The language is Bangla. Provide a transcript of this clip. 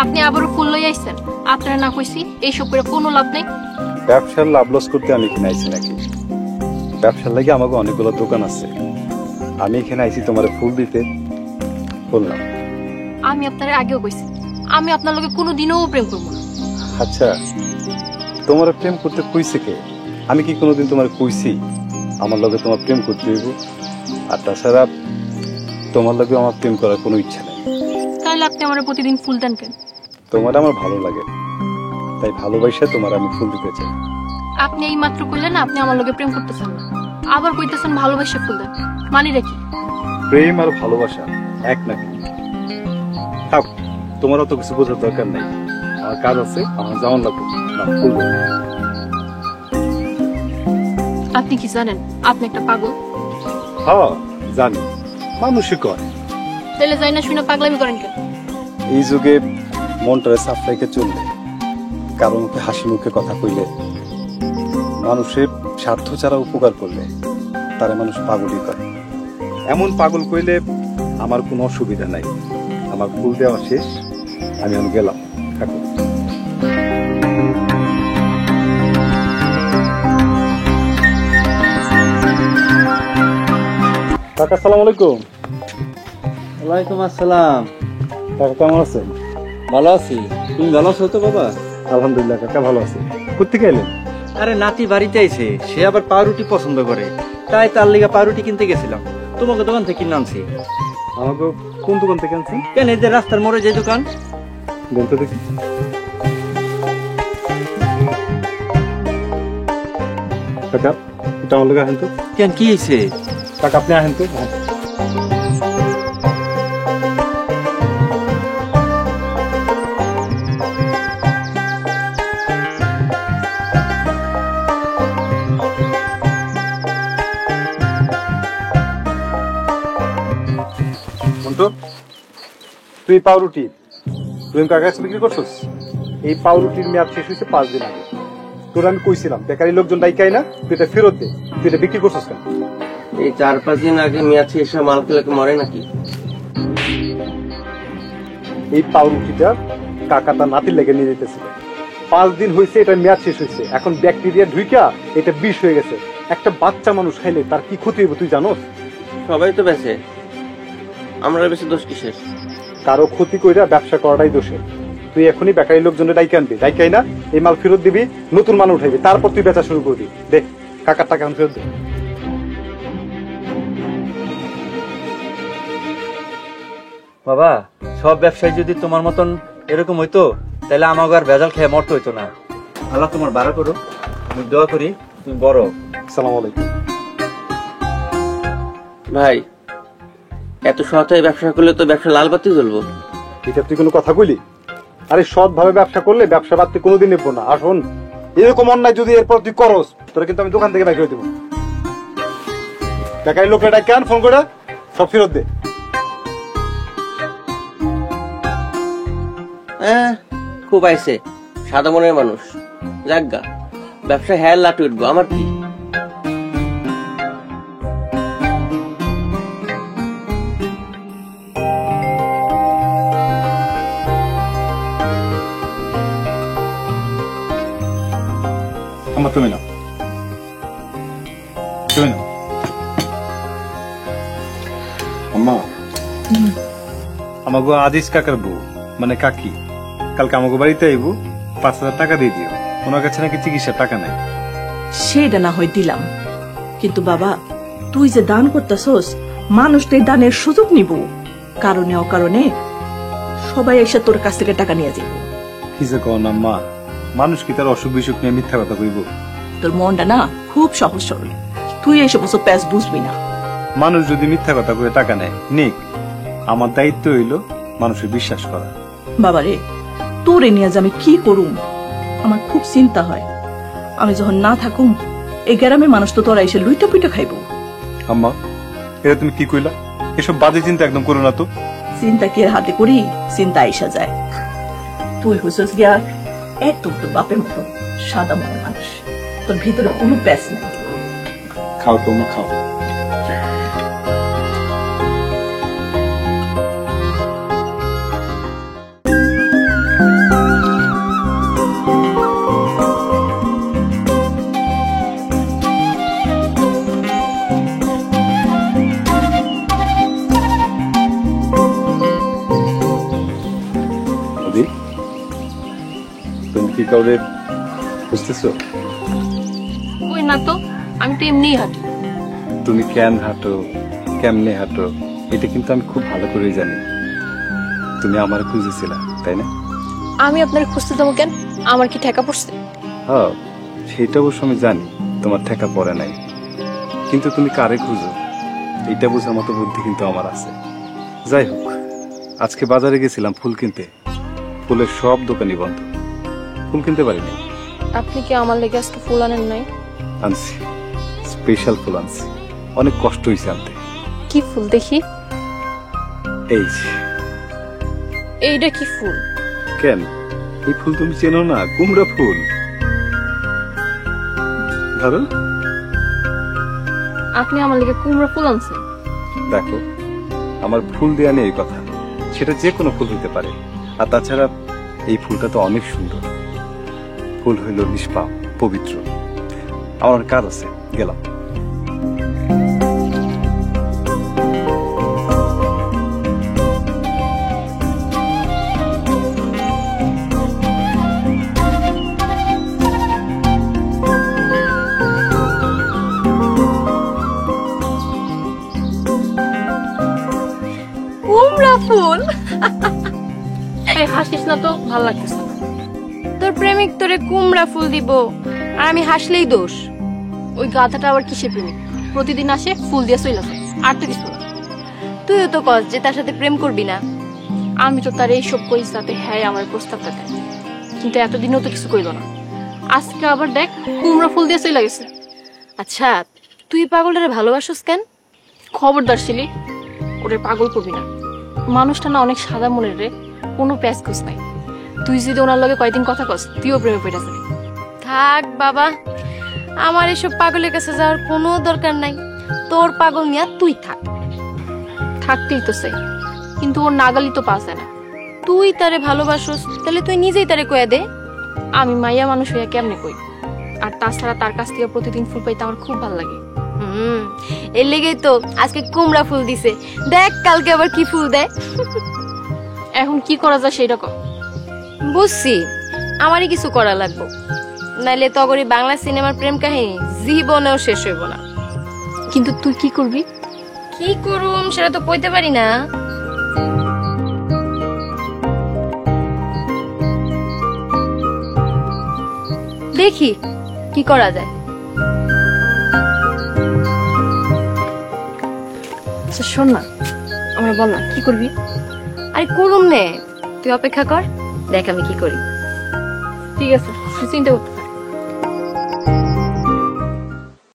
আপনি আবারও ফুল লই আইছেন? আপনারা না কইছি এইসব করে কোনো লাভ নেই। ব্যবসার লাভ লস করতে আমি এখানে আইছি নাকি? ব্যবসার লাগে আমাকে অনেকগুলো দোকান আছে, আমি এখানে আইছি তোমার ফুল দিতে। বললাম আমি আপনারে আগেও কইছি আমি আপনার লগে কোনোদিনও প্রেম করব না। আচ্ছা, তোমার প্রেম করতে কইছে কে? আমি কি কোনোদিন তোমার কইছি আমার লগে তোমার প্রেম করতে হইব? আর তাছাড়া তোমার লগে আমার প্রেম করার কোনো ইচ্ছা নেই। তাহলে আপনি আমার প্রতিদিন ফুল দেন কেন? তোমার আমার ভালো লাগে, তাই ভালোবাসা তোমার আমি ফুল দিতে চাই। আপনি এই মাত্র কইলেন আপনি আমার লগে প্রেম করতেছেন না, আবার কইতেছেন ভালোবাসা ফুল দেন, মানে রেখি? প্রেম আর ভালোবাসা এক নাকি? থাক, তোমার অত কিছু বোঝার দরকার নেই। আমার কাজ আছে, আমার যাওয়ান লাগবে না। ফুল দাও। আপনি কি জানেন আপনি একটা পাগল? হ্যাঁ জানি, মানুষই কয়। তাহলে যাই না শুনে পাগলামি করেন কেন? এই যুগে মনটারে সাফ রেখে চললে, কারো মুখে হাসি মুখে কথা কইলে, মানুষের স্বার্থ ছাড়া উপকার করলে তারা মানুষ পাগলই করে। এমন পাগল কইলে আমার কোনো অসুবিধা নাই। আমার ফুল দেওয়া শেষ, আমি আমি গেলাম। থাকো। কাকা আসসালামু আলাইকুম। ওয়ালাইকুম আসসালাম। কাকা কেমন আছেন? ভালো আছি, তুমি ভালো আছো তো বাবা? আলহামদুলিল্লাহ কাকা ভালো আছি। কোথেকে এলেন? আরে নাতি বাড়িতে আইছে, সে আবার পাউরুটি পছন্দ করে, তাই তার লিগা পাউরুটি কিনতে গেছিলাম। তোমাকে দোকান থেকে কিনে আনছি। আমাকে কোন দোকান থেকে আনছেন? কেন, এই যে রাস্তার মোড়ে যে দোকান। বলতে দেখি। কাকা এটা আমার লোক আহেন তো। কেন, কি হয়েছে? কাকা আপনি আহেন তো। তুই পাউরুটি তুই কার কাছে বিক্রি করছিস? এই পাউরুটির মেয়াদ শেষ হয়েছে 5 দিন আগে। তোর আমি কইছিলাম বেকারি লোকজন ডাইকাই না, তুই এটা ফেরত দে। তুই এটা বিক্রি করছিস কেন? এই 4-5 দিন আগে মেয়াদ শেষ হয়ে মাল খেলে মরে নাকি? এই পাউরুটিটা কাকা তার নাতির লেগে নিয়ে যেতেছিল। 5 দিন হয়েছে এটা মেয়াদ শেষ হয়েছে, এখন ব্যাকটেরিয়া ঢুইকা এটা বিষ হয়ে গেছে। একটা বাচ্চা মানুষ খাইলে তার কি ক্ষতি হবে তুই জানোস? সবাই তো বেঁচে, আমরা বেশি দোষ কিসের? কারো ক্ষতি কইরা ব্যবসা করাটাই দোষে। তুই এখনই বেকারি লোকজনের ডাইকে আনবি, ডাইকাই না এই মাল ফেরত দিবি, নতুন মাল উঠাইবি, তারপর তুই বেচা শুরু করবি। দে কাকার টাকা ফেরত দে। বাবা, সব ব্যবসায়ী যদি তোমার মতন এরকম হইতো তাহলে আমাকে আর ভেজাল খেয়ে মরতে হইতো না। আল্লাহ তোমার বাড়া করো, আমি দোয়া করি তুমি বড়। আসসালামু আলাইকুম। ভাই, এত সৎভাবে ব্যবসা করলে তো ব্যবসা লাল বাতি জ্বলবো। এটা তুই কোনো কথা কইলি? আরে সৎ ভাবে ব্যবসা করলে ব্যবসা বাদ তুই কোনোদিন নেবো না। আর শোন, এরকম অন্যায় যদি এরপর তুই করস তোরা কিন্তু আমি দোকান থেকে বাইর করে দেবো। বেকারি লোকটা ডাইকে আন, ফোন করে সব ফেরত দে। হ্যাঁ, খুব আইছে, সাদা মনের মানুষ। যাজ্ঞা, ব্যবসা হ্যাঁ লাটে উঠবো, আমার কি? আমার তুমি নাও, তুমি নাও। আম্মা, আমাকে আদিস কাকার বউ মানে কাকি কালকে আমাকে বাড়িতে আইবো, 5,000 টাকা দিয়ে দিও। ওনার কাছে নাকি চিকিৎসার টাকা নাই। সেটা না হয় দিলাম, কিন্তু বাবা তুই যে দান করতেছস, মানুষ তো এই দানের সুযোগ নিব, কারণে অকারণে সবাই এসে তোর কাছ থেকে টাকা নিয়ে যাবো। কি যে কও না আম্মা, মানুষ কি তার অসুখ বিসুখ নিয়ে মিথ্যা কথা কইব? তোর মনটা না খুব সহজ সরল, তুই এসে বসে প্যাস বুঝবি না। মানুষ যদি মিথ্যা কথা কয়ে টাকা নেয় নিক, আমার দায়িত্ব হইল মানুষের বিশ্বাস করা। বাবারে, তোরে নিয়ে যে আমি কি করুম আমার খুব চিন্তা হয়। আমি যখন না থাকুম এই গ্রামের মানুষ তো তোরা এসে লুইটা পুইটা খাইব। আম্মা, এটা তুমি কি কইলা? এসব বাজে চিন্তা একদম করো না তো। চিন্তা কি হাতে করি, চিন্তা আইসা যায়। তুই হুসস গিয়া একদম তোর বাপের মতো সাদা মনের মানুষ, তোর ভিতরে কোনো প্যাস নাই। খাও তো মা, খাও। কাউরে বুঝতেছো? ওই না তো, আমি তো এমনিই হাঁটি। তুমি কেন হাঁটো, কেমনে হাঁটো, এটা কিন্তু আমি খুব ভালো করেই জানি। তুমি আমার খুঁজেছিলা, তাই না? আমি আপনার খুঁজতে যাবো কেন? আমার কি ঠেকা পড়ছে? হ্যাঁ, সেটা অবশ্য আমি জানি তোমার ঠেকা পড়ে নাই, কিন্তু তুমি কারে খুঁজো এটা বোঝার মতো বুদ্ধি কিন্তু আমার আছে। যাই হোক, আজকে বাজারে গেছিলাম ফুল কিনতে, ফুলের সব দোকানই বন্ধ, ফুল কিনতে পারিনি। আপনি কি আমার লেগে আজকে ফুল আনেন নাই? আনছি, স্পেশাল ফুল আনছি, অনেক কষ্ট হয়েছে আনতে। কি ফুল দেখি? এই যে। এইটা কি ফুল? কেন, এই ফুল তুমি চেনো না? কুমড়া ফুল। ধরো। আপনি আমার লেগে কুমড়া ফুল আনছেন? দেখো, আমার ফুল দেয়া নেই এই কথা, সেটা যে কোনো ফুল হইতে পারে। আর তাছাড়া এই ফুলটা তো অনেক সুন্দর। ফুল হইল নিষ্পাপ, পবিত্র। আমার কাজ আছে, গেলাম। কুমড়া ফুল? এই হাসিস না তো, ভালো লাগতেছে না। তোর প্রেমিক তোরে কুমড়া ফুল দিব আর আমি হাসলেই দোষ? ওই গাধাটা আবার কিসের প্রেমিক? প্রতিদিন আসে, ফুল দিয়ে চলে যায়, আর তো কিছু না। তুইও তো কস যে তার সাথে প্রেম করবি না। আমি তো তার এইসব কইস যাতে হ্যাঁ আমার প্রস্তাবটা দেয়, কিন্তু এতদিনও তো কিছু কইল না। আজকে আবার দেখ, কুমড়া ফুল দিয়ে চলে গেছে। আচ্ছা, তুই পাগলটারে ভালোবাসোস কেন? খবরদার ছিলি, ওরে পাগল করবি না। মানুষটা না অনেক সাদা মনের রে, কোনো প্যাচ কুচ নাই। তুই যদি ওনার লগে কয়দিন কথা কস, তুইও প্রেমে পড়ে যাবি। থাক বাবা, আমার এসব পাগলের কাছে যাওয়ার কোনো দরকার নাই। তোর পাগল নিয়ে তুই থাক। থাকতেই তো চাই, কিন্তু ওর নাগালি তো পাওয়া যায় না। তুই তারে ভালোবাসোস, তাহলে তুই নিজেই তারে কয়ে দে। আমি মাইয়া মানুষ হইয়া কেমনে কই? আর তাছাড়া তার কাছ থেকে প্রতিদিন ফুল পাইতে আমার খুব ভালো লাগে। এর লেগেই তো আজকে কুমড়া ফুল দিছে। দেখ কালকে আবার কি ফুল দেয়। এখন কি করা যায় সেটা কর। বুঝছি, আমারই কিছু করা লাগবে, নাইলে তগরি বাংলা সিনেমার প্রেম কাহিনী জীবনেও শেষ হইব না। কিন্তু তুই কি করবি? কি করুম সেটা তো কইতে পারি না। দেখি কি করা যায়। আচ্ছা শোন না, আমরা বল না কি করবি? আরে করুম নে, তুই অপেক্ষা কর, দেখ আমি কি করি। ঠিক আছে, তুই চিন্তা কর।